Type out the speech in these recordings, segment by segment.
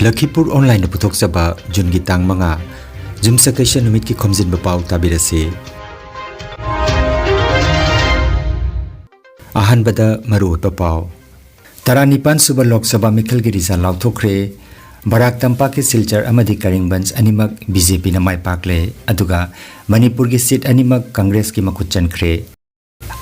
Lakhipuronline puthokjaba Jun gi tang manga Jumsakation numit ki Khomjinba Pao tabirasi. Ahanbada maru pao. Taranipan suba Lok Sabha Mikhil gi result lauthokre. Barak Tampak ki silchar amadi Karingbanj animak BJP na mai pakle aduga Manipur gi seat animak Congress ki makhut chankre.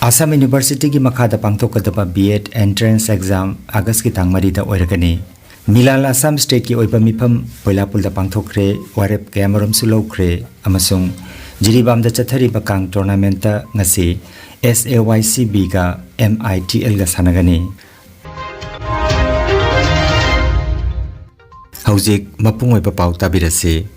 Assam University ki makhada pangthokadaba B.Ed entrance exam August ki tangmari da oiragani. Milal Assam State ki oipa mifam poilapul da pangthokre warep kayamarom sulokre amasung Jiribam da chathari bakang tournament ta ngasi SAYCB ga MITL ga sanagani. Haujik mapung oipa pau tabirase.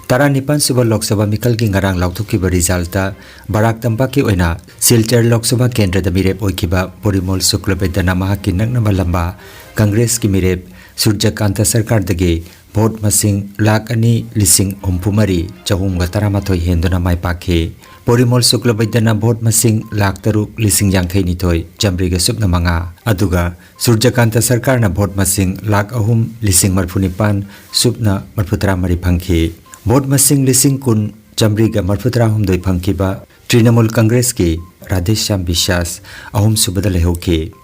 Taranipan suba Lok Sabha Mikhil gi ngarang lauthukiba result ta Barak Tampak ki oina Silchar Lok Sabha Kendra da mirep oikiba Porimol Suklabedana mahaki naknaba lamba Congress ki mirep Surjakanta Sarkar dagi vote masing lakh ani lising humpumari chahum ga taramathoi henduna mai pakhe. Porimol Suklabedana vote masing lakh taruk lising yangkhai nithoi jamri ga supna manga aduga Surjakanta Sarkar na vote masing lakh ahum lising marphunipan supna marphutra mari phangkhi. Vote masing lising kun jamri ga marphutra humdoi phangkiba Trinamool Congress ki Radhesham Bishas ahum subada lehokhi.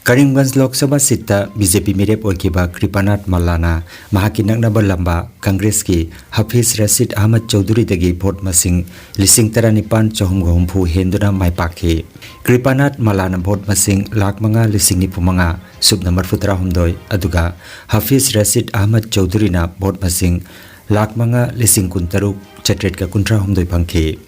Karimganj Lok Sabha Sita BJP mirep oikiba Kripanath Mallana mahaki naknaba lamba Congress ki Hafiz Rashid Ahmad Chowdhury dagi vote masing lising taranipan chahum ga humpu henduna mai pakhe. Kripanath Mallana vote masing lakh manga lising nipu manga subna marphutra humdoi aduga Hafiz Rashid Ahmad Chowdhury na vote masing lakh manga lising kuntaruk chatret ka kuntra humdoi phangkhe.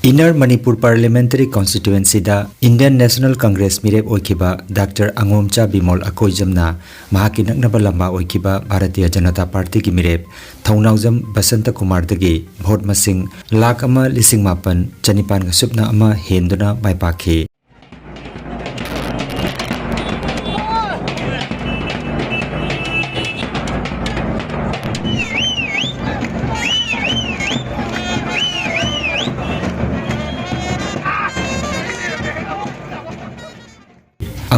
Inner Manipur Parliamentary Constituency da Indian National Congress mirep oikiba Dr. Khomjinba Bimol Akoijamna mahaki naknaba lamba oikiba Bharatiya Janata Party ki mirep Thaunaujam Basanta Kumar dagi vote masing lakh ama lising mapan chanipan ga supna ama henduna mai pakhe.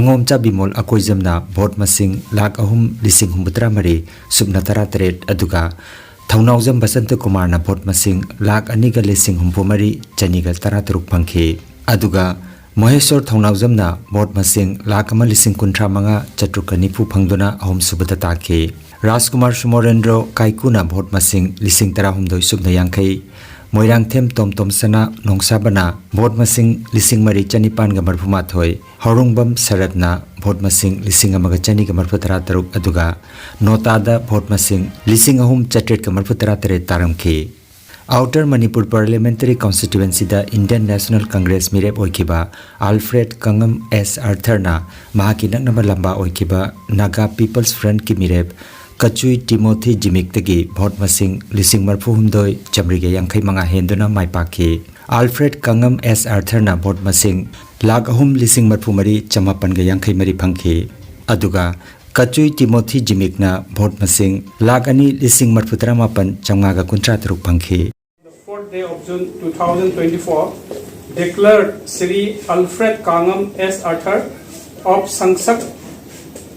Khomjinba Bimol Akoijamna vote masing lakh ahum lising humbutra mari subna tara teret aduga Thaunaujam Basanta Kumar na vote masing lakh aniga lising humpumari chaniga tara taruk phangkhe aduga Maheshwar Thaunaujam na vote masing lakh ama lising kuntra manga chatruka nifu phangduna ahum subata takhe. Rajkumar Sumorendro Kaikuna vote masing lising tara humdoi subna yangkhai. Moirang them tom sana nongsabana vote masing lising mari chanipan ga marphumathoi Horungbam Saratna vote masing lising amaga chani ga marphutara taruk aduga Notada vote masing lising ahum chatret ga marphutara tare taramkhe. Outer Manipur Parliamentary Constituency da Indian National Congress mirep oikiba Alfred Kangam S. Arthur na mahaki naknaba lamba oikiba Naga People's Front ki mirep Kachui Timothy Jimik tagi vote masing lising marphu humdoi chamriga yangkhai manga henduna mai pakhe. Alfred Kangam S. Arthur na vote masing lakh ahum lising marphu mari chamapan ga yangkhai mari phangkhe aduga Kachui Timothy Jimik na vote masing lakh ani lising marphu taramapan chamga ga kuntra taruk phangkhe. The 4th day of June 2024 declared Sri Alfred Kangam S. Arthur of Sangsak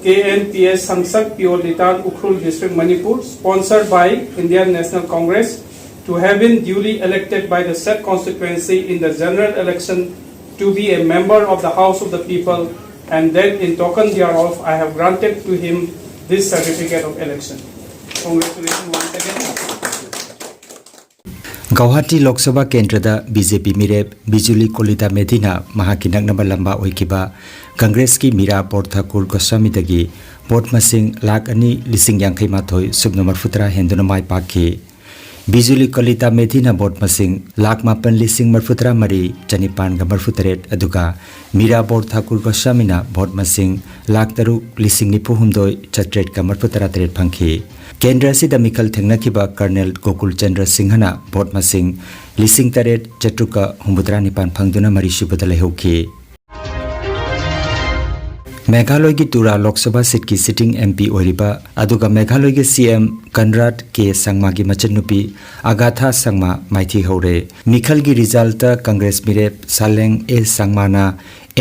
KNPS Sangsak Piolitan Ukhrul District Manipur, sponsored by Indian National Congress, to have been duly elected by the said constituency in the general election to be a member of the House of the People, and that in token thereof I have granted to him this certificate of election. Congratulations once again. Guwahati Lok Sabha Kendra da BJP mirep Bijuli Kolita Medina mahaki naknaba lamba oikiba Congress ki Mira Porthakur Goswami dagi vote masing lakh ani lising yangkhai mathoi subna marphutra henduna mai pakhe. Bijuli Kolita Medina vote masing lakh mapan lising marphutra mari chanipan ga marphutret aduga Mira Porthakur Goswami na vote masing lakh taruk lising nipu humdoi chatret ga marphutra tret phangkhe. Kendra sida Mikhil thengnakiba Colonel Gokul Chandra Singhana vote masing lising taret chatruka humbutra nipan phangduna mari subata lehokhi. Meghalaya की तुरा Lok Sabha seat की sitting MP ओरिबा अदुगा Meghalaya के CM Conrad के संगमा की मचनुपी Agatha Sangma माइथी हौरे मिखल की result Congress मिरेप सालेंग ए संगमाना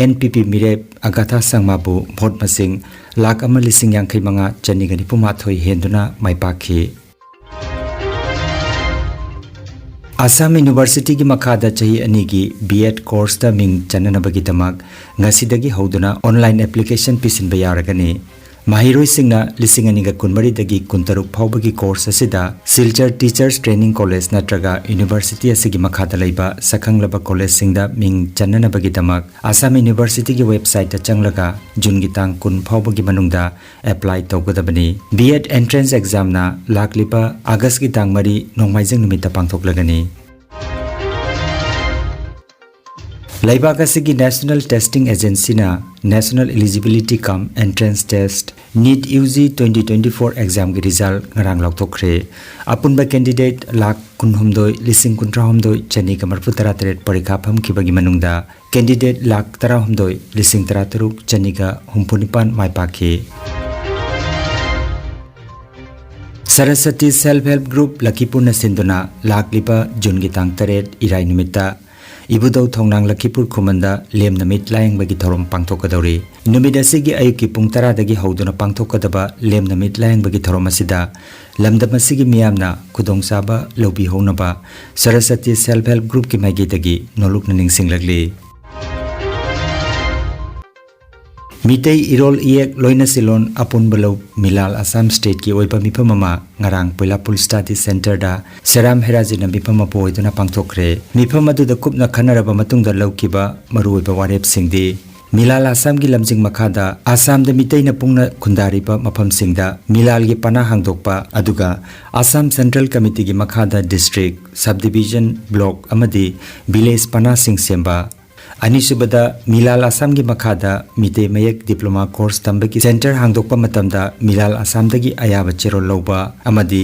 NPP मिरेप Agatha संगमाबु vote मसिंग lakh अमा लिसिंग यांखै मंगा चनिगनि पुमाथोय हेंदुना माइपाखी Assam university की मखादा चाही अनि की B.Ed कोर्स दा मिंग चननबगी दमक ngasiदगी हौदुना ऑनलाइन एप्लीकेशन पिसिन बयारगनी माहिरोय सिंगना लिसिंग अनिगा कुनमरी दगी कुंतरुक फावबगी कोर्स असिदा सिलचर टीचर्स ट्रेनिंग कॉलेज नत्रगा यूनिवर्सिटी असिगी मखादा लैबा सखंगलबा कॉलेज सिंगदा मिंग चननबगी दमक आसाम यूनिवर्सिटी की वेबसाइट चंगलगा जुनगी तांग कुन फावबगी मनुंगदा अप्लाई तौगदबनी B.Ed एंट्रेंस एग्जाम ना लाखलिबा अगस्त की तांग मरी नोंगमाइजिंग निमित्त पांगथोकलगनी लैबाक की नेशनल टेस्टिंग एजेंसी ना national eligibility cum entrance test NEET UG 2024 exam की रिजल्ट ngarang लौथोखरे अपुनबा कैंडिडेट लाख कुनहुमदोय लिसिंग कुंट्राहुमदोय चनी कमरफु तरातरेट परीक्षा फमखिबगी मनुंगदा कैंडिडेट लाख तराहुमदोय लिसिंग तरातरुक चनीगा हुमपुनिपान माइपाखी Saraswati self help group Lakhipur सिंधुना लाखलिपा जून की तांग तरेट इराई निमित्ता इबुदौ थोंनांग लखीपुर खुमंदा लेम नमित लायंगबगी थौरम पांगथोकदौरी नुमित असिगी अयुकी पुंग 10 दगी हौदुना पांगथोकदबा लेम नमित लायंगबगी थौरम असिदा लमदम असिगी मियामना खुदोंसाबा लौबी हौनबा सरस्वती सेल्फ हेल्प ग्रुप की माइगेदगी नोलुक निंगसिंगलगली मितई इरोल इयक लोइना सिलोन अपुन बलो मिलाल असम स्टेट की ओइपा मिफममा ngarang Poilapul Study Center da Seram Herajina mifama poiduna pangthokre mifam adu da kupna khanaraba matungda laukiba maruiba warep singdi Milal Assam gi lamjing makhada Assam da mitei na pungna khundariba mafam singda Milal gi pana hangdokpa aduga Assam Central Committee gi makhada district subdivision block amadi village pana sing semba Anisubada Milal Assam gi makhada mite mayek diploma course tambaki center hangdokpa matamda Milal Assam dagi ayaba chero loba amadi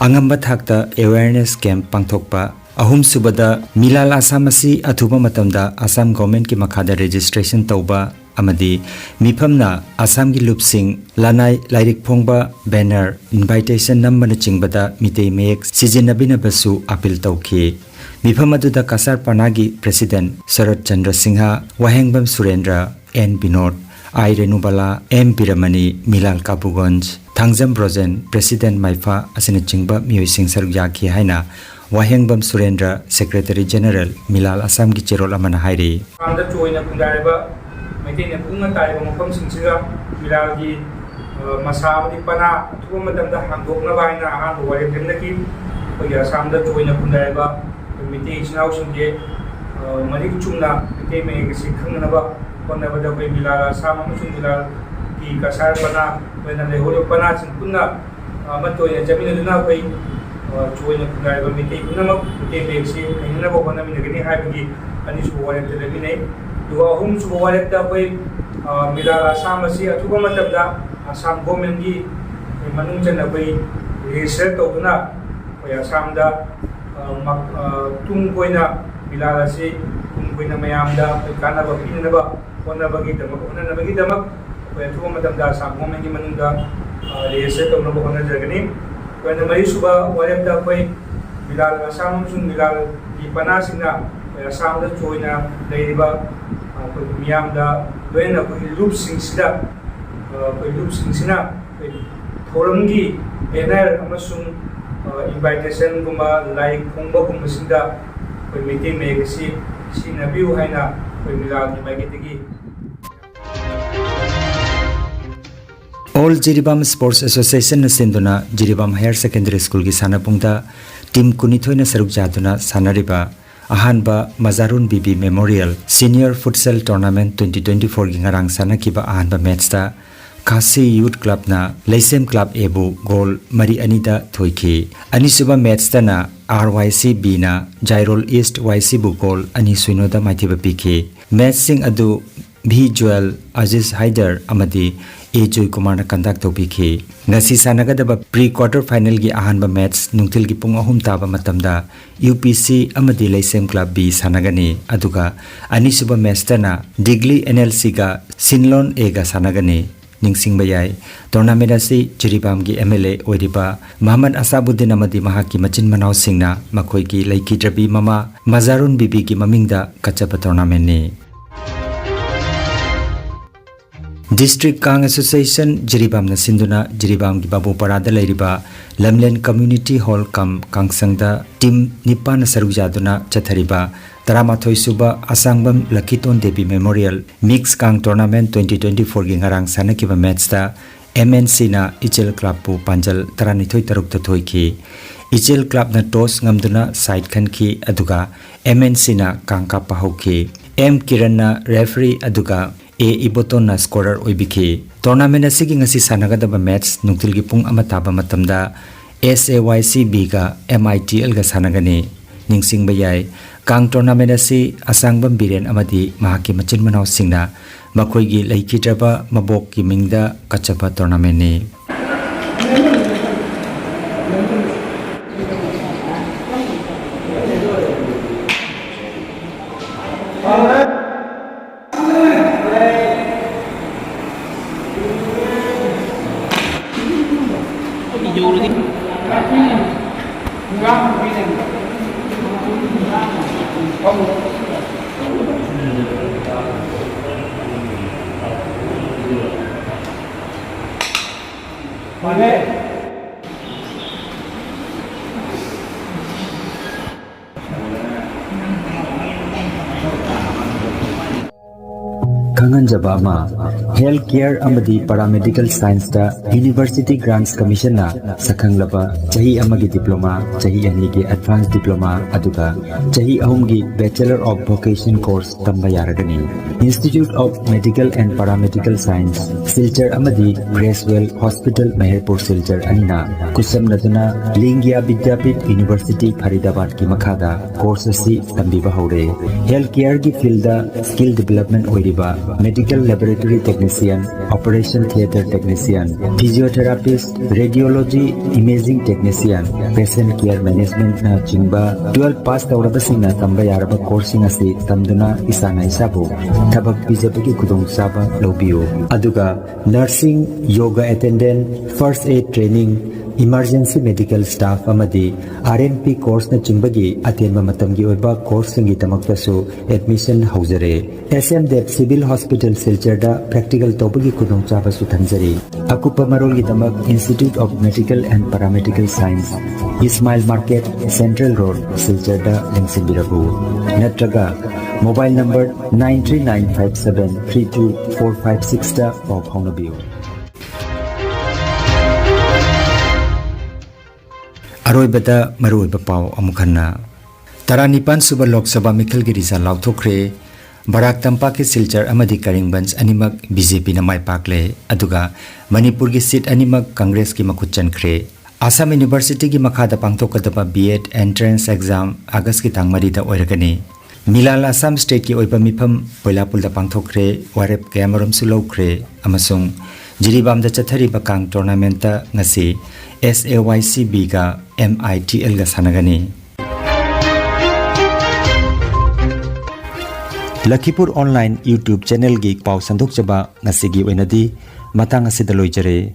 angamba thakta awareness camp pangthokpa ahum subada Milal Assam asi athuba matamda Assam government ki makhada registration tauba amadi mifamna Assam gi lupsing lanai lairik phongba banner invitation number na chingbada mite mayek sijinabina basu appeal tauki Mifamaduda Kasar Panagi President Sarat Chandra Singha, Wahengbam Surendra, N. Binod, I. Renubala, M. Piramani, Milal Kapugonj, Thangjam Brozen, President Maifa Asinachingba Miyosing Sarugyaki Haina, Wahengbam Surendra, Secretary General, Milal Assam Gicherol Amana Hairi. Under Joina Kundariba, maintain a Punga Taiwan from Sinsiga, Milal Masam di Pana, two Madame the Handok Navina, and Wahenaki, Oyasam the Joina Kundariba. Meeting now Sunday, Marik Chumna, became a Sikhanaba, whenever the Milal Assam Milal, the Kasar Pana, when the whole Panas and Puna, Matoya Jamina Way, join a Kundaiba meeting, became a sea, and never one of the happy, and is warrant to eliminate. To our homes who warrant that way, Milal Assam Asia, to Gomatabda, Assam Gomendi, Manunjan away, reset of Duna, where Samda. Tungkoina Milalasi, Tungkoina Mayamda, Kanaba Pinaba, Onabagi Damak, where two Madam Das, Momenti Manunda, the set of Nobona Jagani, when the Marisuba, whatever way, Milal Assam, Milal, the Panasina, where Assam the Choina, Ladiba, Miamda, when a loop singsida, loop singsina, Thorangi, Ener, Amasung. Invitation gumba like khongba gumba sinda koi meeting me gasi sina view haina koi milal ki magitigi All Jiribam Sports Association na sinduna Jiribam Higher Secondary School ki sanapungda team kunithoina saruk jaduna sanariba ahanba Mazarun Bibi Memorial Senior Futsal Tournament 2024 gi ngarang sanakiba ahanba match ta Kasi Youth Club na Leisem Club Ebu goal Mari Anida Thoiki Anisuba match na RYC B na Jairol East YC bu goal Ani Suinoda Maithiba Piki match sing adu B Joel Aziz Haider amadi A Joy Kumar conduct तौबिखि ngasi sanagada pre quarter final gi ahanba match nungtil gi pung ahum taba matamda UPC amadi Laisem Club B sanagani aduga anisuba match tana Digli NLC ga Sinlon A ga sanagani ningsing bayai tournament asi Jiribam gi MLA oiriba Muhammad Asabuddin amadi mahaki machin manau singna makhoi gi Laiki Drabi mama Mazarun Bibi gi mamingda kachapa tournament ni District Kang Association Jiribam na sinduna Jiribam gi Babu Parada lairiba Lamlen Community Hall kam Kangsangda team Nipan Sarujaduna Chathariba Taramathoi Suba Asangbam Lakhiton Devi Memorial Mix Kang Tournament 2024 gi ngarang sanakiba match ta MNC na Ichel Club pu Panjal Taranithoi Taruk ta thoiki Ichel Club na toss ngamduna side khan ki aduga MNC na Kangka pahokhi M Kiran na referee aduga A Iboton na scorer oibiki tournament asigi ngasi sanagadaba match nungtil gi pung ama taba matamda SAYCB ga MITL ga sanagani ningsing bayai kang tournament asi asangbam biren amadi mahaki machin manau singna makhoi gi Laiki Draba mabok ki mingda kachapa tournament ni Kangan Jabama Healthcare Amadi Paramedical Science da University Grants Commission na Sakanglaba Chahi Amagi Diploma Chahi Anigi Advanced Diploma Aduga Chahi Ahumgi Bachelor of Vocation Course Tamba Yaragani Institute of Medical and Paramedical Science Silchar Amadi Gracewell Hospital Meherpur Silchar Anina Kusam Naduna Lingya Vidyapit University Faridabad ki Makhada course asi tambiba haure Healthcare ki field da skill development oiriba Medical Laboratory Technician, Operation Theatre Technician, Physiotherapist, Radiology Imaging Technician, Patient Care Management na chingba 12 pass tauraba singna tamba yaraba coursing asi tamduna isana isabu thabak pijabagi kudong saba lobiyo aduga nursing yoga attendant first aid training Emergency Medical Staff amadi RNP course na chimbagi atenba matamgi oiba course singi tamaktasu admission haujare SM Dev Civil Hospital Silcharda practical tobagi kudong chaba su thanjari akupa marol gi tamak Institute of Medical and Paramedical Science Ismail Market Central Road Silcharda Lengsimbirabu natraga mobile number 9395732456 da pau phaunabiyo Aroibada maroiba pau amukhanna Taranipan suba Lok Sabha Mikhal gi result lauthokre Barak Tampak ki Silchar amadi Karingbanj animak BJP na mai pakle aduga Manipur gi seat animak Congress ki makhut chankre Assam University ki makhada pangthokadaba B.Ed entrance exam August ki tangmari da oiragani Milal Assam State ki oiba mifam Poilapul da pangthokre warep kamarom su lokre amasung Jiribam da chathariba kang tournament ta ngasi SAYCB ga MITL ga sanagani Lakhipuronline YouTube channel gi pau sandok chaba ngasigi oinadi matang asida loijare